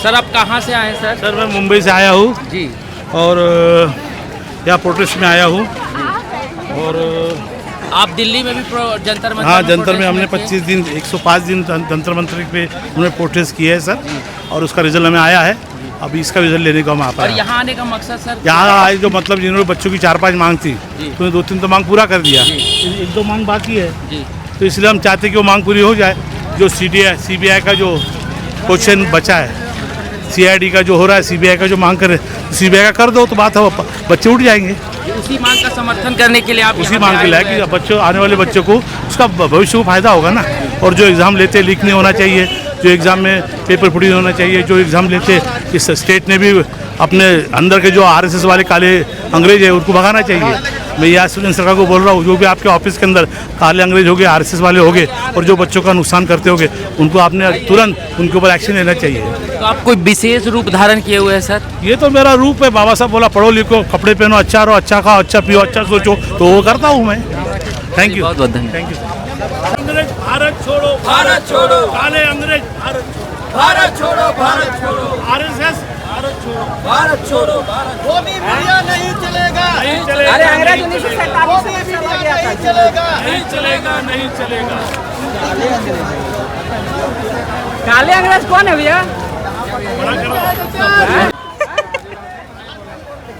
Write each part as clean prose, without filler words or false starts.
Sir आप कहाँ से आए सर? सर मैं मुंबई से आया हूँ जी। और यहाँ प्रोटेस्ट में आया हूँ और आप दिल्ली में भी जंतर मंतर हाँ में जंतर में प्रोटेस्ट हमने किए? 25 दिन 105 दिन जंतर मंतर पे हमने प्रोटेस्ट किया है सर और उसका रिजल्ट हमें आया है। अभी इसका रिजल्ट लेने को हम आ पाए। और यहाँ आने का मकसद सर? यहाँ आए जो मतलब जिन्होंने बच्चों की 4-5 मांग थी तो 2-3 तो मांग पूरा कर दिया, 1-2 मांग बाकी है जी। तो इसलिए हम चाहते हैं कि वो मांग पूरी हो जाए। जो CBI का जो क्वेश्चन बचा है, CID का जो हो रहा है, CBI का जो मांग करे CBI का कर दो तो बात है, बच्चे उठ जाएंगे। उसी मांग का समर्थन करने के लिए आप उसी मांग के लिए कि बच्चों आने वाले बच्चों को उसका भविष्य को फायदा होगा ना। और जो एग्ज़ाम लेते लीक नहीं होना चाहिए, जो एग्ज़ाम में पेपर फुटी होना चाहिए, जो एग्ज़ाम लेते इस स्टेट ने भी अपने अंदर के जो RSS वाले काले अंग्रेज है उनको भगाना चाहिए। मैं यहाँ स्टूडेंट सरकार को बोल रहा हूँ, जो भी आपके ऑफिस के अंदर काले अंग्रेज हो गए, RSS वाले हो गए और जो बच्चों का नुकसान करते होंगे उनको आपने तुरंत उनके ऊपर एक्शन लेना चाहिए। तो आप कोई विशेष रूप धारण किए हुए हैं सर? ये तो मेरा रूप है। बाबा साहब बोला पढ़ो लिखो, कपड़े पहनो, अच्छा रहो, अच्छा खाओ, अच्छा पियो, अच्छा सोचो, तो वो करता हूँ मैं। थैंक यू, बहुत बहुत धन्यवाद। Thank you. अंग्रेज भारत छोड़ो, भारत छोड़ो, काले अंग्रेज भारत छोड़ो, भारत छोड़ो, भारत छोड़ो, RSS भारत छोड़ो, भारत छोड़ो, भारत मोदी मीडिया नहीं चलेगा, नहीं चलेगा, अरे अंग्रेज 1947 में भी चला गया था। नहीं चलेगा, नहीं चलेगा, नहीं चलेगा। काले अंग्रेज कौन है भैया?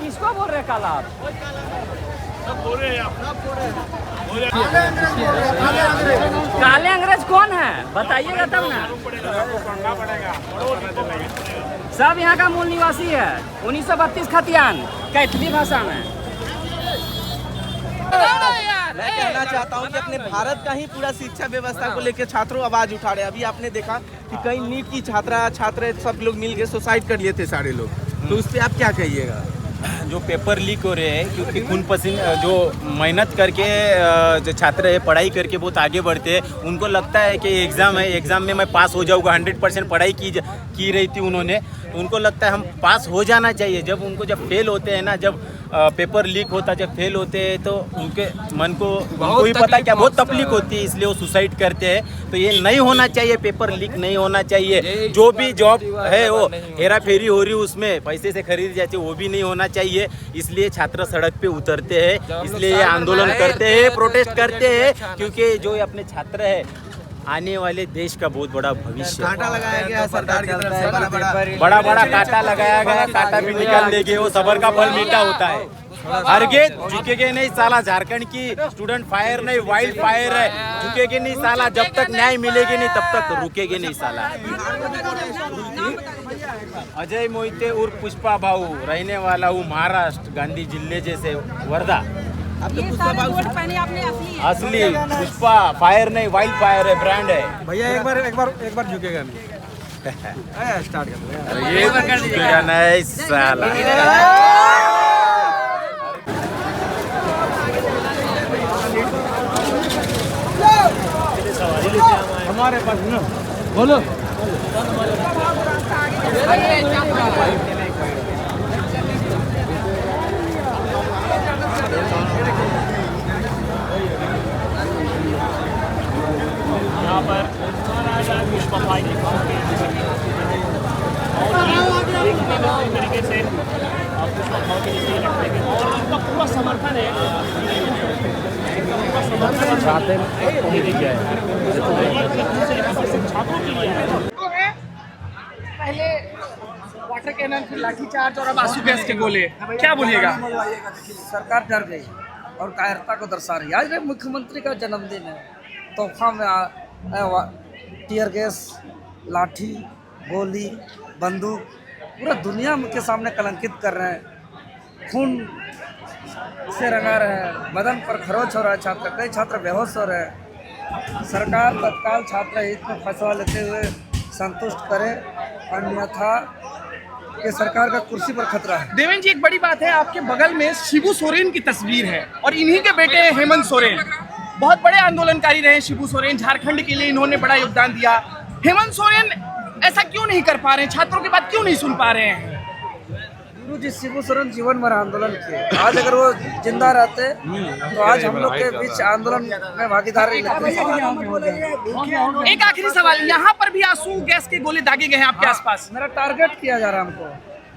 किसको बोल रहे काला आप? काले अंग्रेज कौन है बताइएगा तब ना। सब यहाँ का मूल निवासी है। 1932 खतियान कैथली भाषा में। मैं कहना चाहता हूँ कि अपने भारत का ही पूरा शिक्षा व्यवस्था को लेकर छात्रों आवाज उठा रहे हैं। अभी आपने देखा कि कई नीट की छात्र सब लोग मिलकर सुसाइड कर लिए थे सारे लोग, तो उस पर आप क्या कहिएगा? जो पेपर लीक हो रहे हैं क्योंकि खून पसीना जो मेहनत करके जो छात्र है पढ़ाई करके बहुत आगे बढ़ते हैं, उनको लगता है कि एग्ज़ाम है, एग्ज़ाम में मैं पास हो जाऊंगा, 100% पढ़ाई की रही थी उन्होंने, तो उनको लगता है हम पास हो जाना चाहिए। जब उनको जब फेल होते हैं ना, जब पेपर लीक होता है, जब फेल होते हैं तो उनके मन को उनको ही पता क्या बहुत तकलीफ होती है, इसलिए वो सुसाइड करते हैं। तो ये नहीं होना चाहिए, पेपर लीक नहीं होना चाहिए। जो भी जॉब है वो हेरा फेरी हो रही उसमें पैसे से खरीदी जाती है, वो भी नहीं होना चाहिए। इसलिए छात्र सड़क पे उतरते हैं, इसलिए ये आंदोलन करते हैं, प्रोटेस्ट करते हैं, क्योंकि जो अपने छात्र है आने वाले देश का बहुत बड़ा भविष्य कांटा लगाया गया है सरकार की तरफ से, बड़ा बड़ा कांटा लगाया गया, कांटा भी निकाल देंगे, वो सबर का फल मीठा होता है। हरगे झुकेगे नहीं साला, झारखंड की स्टूडेंट फायर नहीं वाइल्ड फायर है, झुकेगे नहीं साला, जब तक न्याय मिलेगी नहीं तब तक रुकेगे नहीं साला। अजय मोहिते उर्फ पुष्पा भाऊ, रहने वाला हूँ महाराष्ट्र, गांधी जिले जैसे वर्धा। असली पुष्पा फायर नहीं वाइल्ड फायर है, ब्रांड है भैया। एक बार झुकेगा नहीं। स्टार्ट कर ये झुकेगा नहीं साला। हमारे पास ना बोलो यहाँ पर तरीके से और उनका पूरा समर्थन है, चाहते छात्रों के लिए पहले वाटर कैनन, फिर लाठीचार्ज और अब आंसू गैस के गोले, क्या बोलिएगा? सरकार डर गई और कायरता को दर्शा रही है। आज मुख्यमंत्री का जन्मदिन है, तोहफा में टीयर गैस, लाठी, गोली, बंदूक पूरा दुनिया के सामने कलंकित कर रहे हैं, खून से रंगा रहे हैं, बदन पर खरोच हो रहा है छात्र, कई छात्र बेहोश हो रहे हैं। सरकार तत्काल छात्र हित में फैसला लेते हुए संतुष्ट करे, अन्यथा कि सरकार का कुर्सी पर खतरा है। देवेंद्र जी, एक बड़ी बात है, आपके बगल में शिबू सोरेन की तस्वीर है और इन्हीं के बेटे हैं हेमंत सोरेन। बहुत बड़े आंदोलनकारी रहे शिबू सोरेन, झारखंड के लिए इन्होंने बड़ा योगदान दिया। हेमंत सोरेन ऐसा क्यों नहीं कर पा रहे हैं, छात्रों की बात क्यों नहीं सुन पा रहे हैं? जी शिबू सोरेन जीवन भर आंदोलन किए। आज अगर वो जिंदा रहते तो आज हम लोग के बीच आंदोलन में भागीदारी लेते। एक आखिरी सवाल, यहाँ पर भी आंसू गैस के गोले दागे गए हैं आपके आसपास। मेरा टारगेट किया जा रहा है हमको।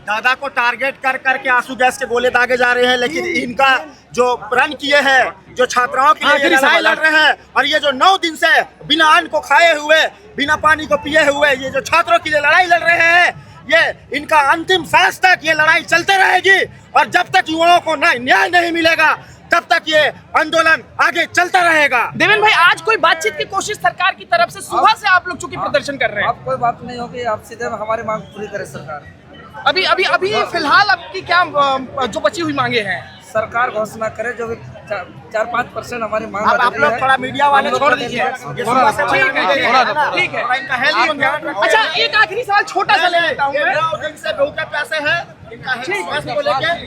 दादा को टारगेट कर करके आंसू गैस के गोले दागे जा रहे हैं, लेकिन इनका जो प्रण किए हैं, जो छात्राओं के लिए लड़ाई लड़ रहे हैं, और ये जो 9 दिन से बिना अन्न को खाए हुए, बिना पानी को पिए हुए ये जो छात्रों के लिए लड़ाई लड़ रहे हैं, ये इनका अंतिम सांस तक ये लड़ाई चलते रहेगी। और जब तक युवाओं को न्याय नहीं मिलेगा तब तक ये आंदोलन आगे चलता रहेगा। देवेन भाई, आज कोई बातचीत की कोशिश सरकार की तरफ से, सुबह से आप लोग चूंकि प्रदर्शन कर रहे हैं, अब कोई बात नहीं होगी, आप सीधे हमारी मांग पूरी करे सरकार। अभी अभी अभी फिलहाल आपकी क्या जो बची हुई मांगे हैं? सरकार घोषणा करे जो भी 4-5% हमारी मांग अब आप लोग थोड़ा मीडिया वाले छोड़ दीजिए, ये सुबह से ठीक है। इनका हेल्थ को ध्यान रखिए। अच्छा, एक आखिरी सवाल छोटा सा ले लेता हूँ मैं। 9 दिन से भूखे प्यासे हैं, इनका हेल्थ को लेके